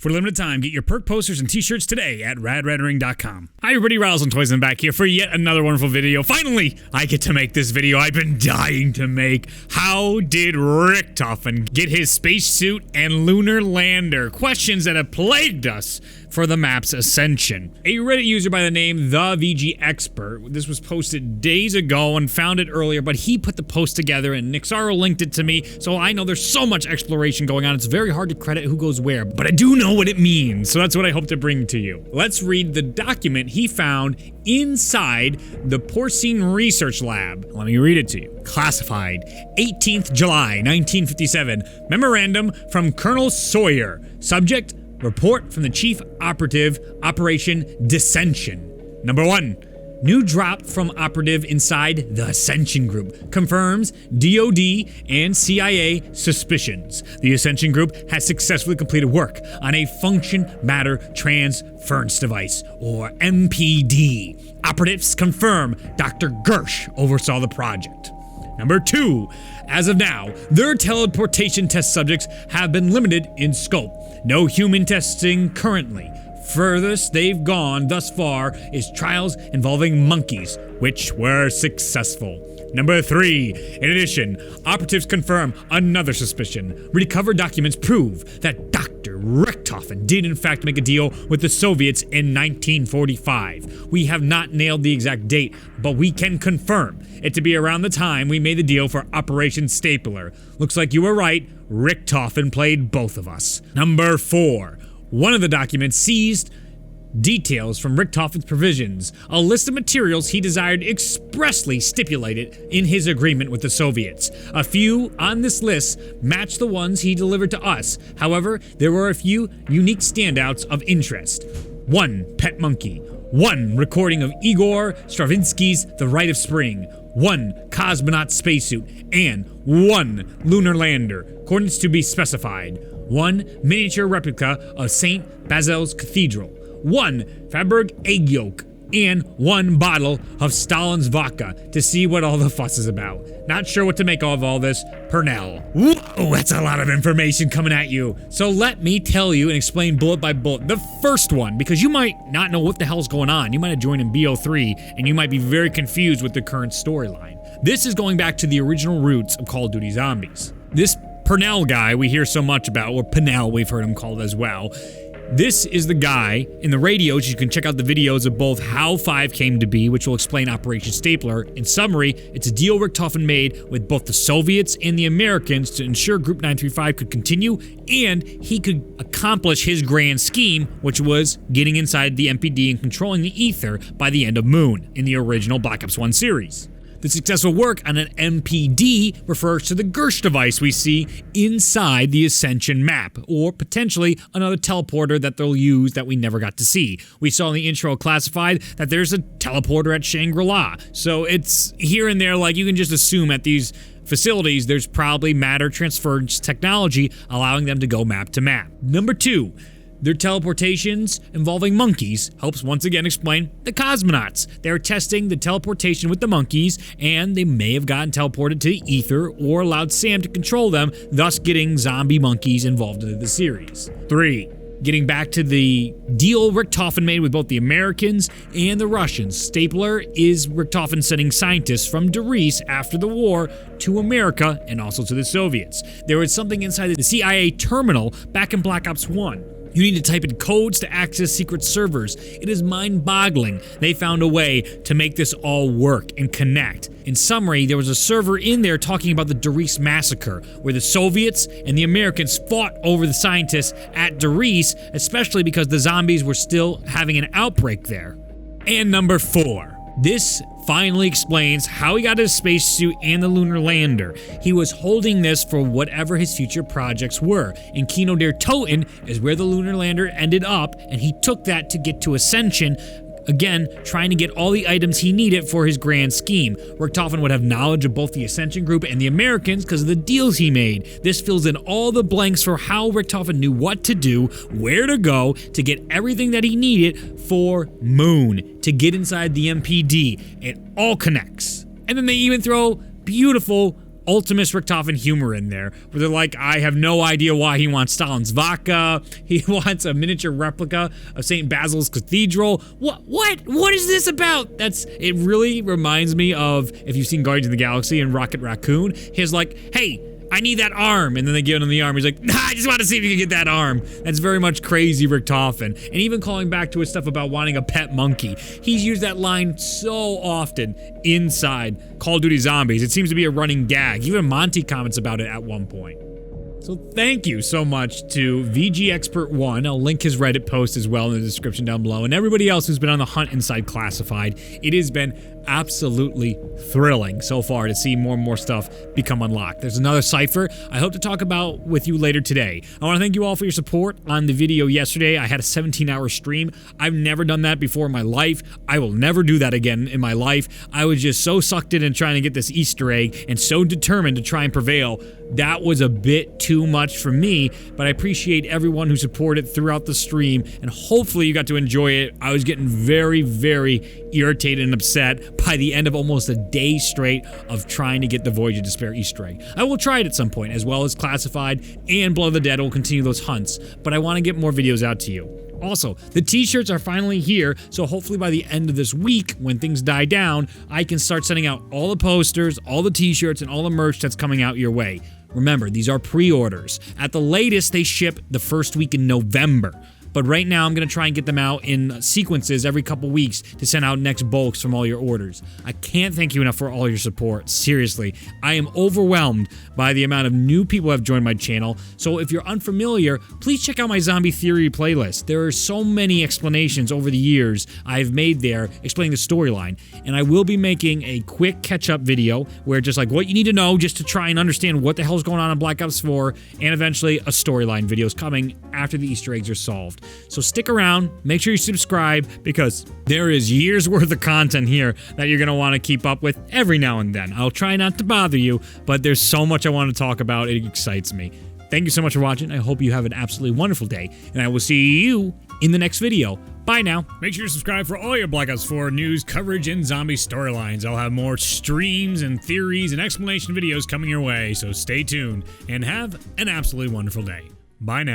For a limited time, get your perk posters and t-shirts today at radreddering.com. Hi everybody, Riles and Toys, I'm back here for yet another wonderful video. Finally, I get to make this video I've been dying to make. How did Richtofen get his spacesuit and lunar lander? Questions that have plagued us for the map's ascension. A Reddit user by the name The VG Expert, this was posted days ago and found it earlier, but he put the post together and Nixaro linked it to me, so I know there's so much exploration going on, it's very hard to credit who goes where, but I do know what it means, so that's what I hope to bring to you. Let's read the document he found inside the Porcine Research Lab. Let me read it to you. Classified, 18th July, 1957. Memorandum from Colonel Sawyer. Subject, report from the Chief Operative, Operation Dissension. Number 1. New drop from operative inside the Ascension Group. Confirms DOD and CIA suspicions. The Ascension Group has successfully completed work on a function matter transference device, or MPD. Operatives confirm Dr. Gersh oversaw the project. Number 2. As of now, their teleportation test subjects have been limited in scope. No human testing currently. Furthest they've gone thus far is trials involving monkeys, which were successful. Number 3. In addition, operatives confirm another suspicion. Recovered documents prove that Dr. Richthofen did in fact make a deal with the Soviets in 1945. We have not nailed the exact date, but we can confirm it to be around the time we made the deal for Operation Stapler. Looks like you were right, Richthofen played both of us. Number 4. One of the documents seized details from Richthofen's provisions, a list of materials he desired expressly stipulated in his agreement with the Soviets. A few on this list match the ones he delivered to us. However, there were a few unique standouts of interest. 1 pet monkey, 1 recording of Igor Stravinsky's The Rite of Spring, 1 cosmonaut spacesuit, and 1 lunar lander, coordinates to be specified, 1 miniature replica of St. Basil's Cathedral, 1 Fabberg egg yolk, and 1 bottle of Stalin's vodka to see what all the fuss is about. Not sure what to make of all this. Purnell. Whoa, that's a lot of information coming at you. So let me tell you and explain bullet by bullet. The first one, because you might not know what the hell's going on. You might have joined in BO3 and you might be very confused with the current storyline. This is going back to the original roots of Call of Duty Zombies. This Purnell guy we hear so much about, or Purnell we've heard him called as well. This is the guy in the radios. You can check out the videos of both how 5 came to be, which will explain Operation Stapler. In summary, it's a deal Richthofen made with both the Soviets and the Americans to ensure Group 935 could continue and he could accomplish his grand scheme, which was getting inside the MPD and controlling the ether by the end of Moon in the original Black Ops 1 series. The successful work on an MPD refers to the Gersh device we see inside the Ascension map, or potentially another teleporter that they'll use that we never got to see. We saw in the intro Classified that there's a teleporter at Shangri-La, so it's here and there, like you can just assume at these facilities there's probably matter transference technology allowing them to go map to map. Number 2. Their teleportations involving monkeys helps once again explain the cosmonauts. They're testing the teleportation with the monkeys, and they may have gotten teleported to the ether or allowed Sam to control them, thus getting zombie monkeys involved in the series. 3. Getting back to the deal Richthofen made with both the Americans and the Russians. Stapler is Richthofen sending scientists from Darius after the war to America and also to the Soviets. There was something inside the CIA terminal back in Black Ops 1. You need to type in codes to access secret servers. It is mind-boggling. They found a way to make this all work and connect. In summary, there was a server in there talking about the Darius massacre, where the Soviets and the Americans fought over the scientists at Darius, especially because the zombies were still having an outbreak there. And number 4. This finally explains how he got his spacesuit and the lunar lander. He was holding this for whatever his future projects were. In Kino der Toten is where the lunar lander ended up, and he took that to get to Ascension, again, trying to get all the items he needed for his grand scheme. Richthofen would have knowledge of both the Ascension Group and the Americans because of the deals he made. This fills in all the blanks for how Richthofen knew what to do, where to go, to get everything that he needed for Moon, to get inside the MPD. It all connects. And then they even throw beautiful ultimate Richthofen humor in there, where they're like, I have no idea why he wants Stalin's vodka. He wants a miniature replica of St. Basil's Cathedral. What is this about? It really reminds me of, if you've seen Guardians of the Galaxy and Rocket Raccoon, he's like, hey, I need that arm, and then they give him the arm. He's like, nah, I just want to see if you can get that arm. That's very much crazy Richthofen. And even calling back to his stuff about wanting a pet monkey. He's used that line so often inside Call of Duty Zombies. It seems to be a running gag. Even Monty comments about it at one point. So thank you so much to VG Expert 1. I'll link his Reddit post as well in the description down below, and everybody else who's been on the hunt inside Classified. It has been absolutely thrilling so far to see more and more stuff become unlocked. There's another cipher I hope to talk about with you later today. I want to thank you all for your support on the video yesterday. I had a 17-hour stream. I've never done that before in my life. I will never do that again in my life. I was just so sucked in trying to get this Easter egg and so determined to try and prevail. That was a bit too much for me, but I appreciate everyone who supported throughout the stream, and hopefully you got to enjoy it. I was getting very, very irritated and upset by the end of almost a day straight of trying to get the Voyage of Despair Easter egg. I will try it at some point, as well as Classified and Blood of the Dead. I will continue those hunts, but I want to get more videos out to you. Also, the t-shirts are finally here, so hopefully by the end of this week, when things die down, I can start sending out all the posters, all the t-shirts, and all the merch that's coming out your way. Remember, these are pre-orders. At the latest, they ship the first week in November. But right now, I'm going to try and get them out in sequences every couple weeks to send out next bulks from all your orders. I can't thank you enough for all your support. Seriously, I am overwhelmed by the amount of new people who have joined my channel. So if you're unfamiliar, please check out my Zombie Theory playlist. There are so many explanations over the years I've made there explaining the storyline. And I will be making a quick catch-up video where just like what you need to know just to try and understand what the hell's going on in Black Ops 4, and eventually a storyline video is coming after the Easter eggs are solved. So stick around, make sure you subscribe, because there is years worth of content here that you're going to want to keep up with every now and then. I'll try not to bother you, but there's so much I want to talk about. It excites me. Thank you so much for watching. I hope you have an absolutely wonderful day, and I will see you in the next video. Bye now. Make sure to subscribe for all your Black Ops 4 news, coverage, and zombie storylines. I'll have more streams and theories and explanation videos coming your way, so stay tuned and have an absolutely wonderful day. Bye now.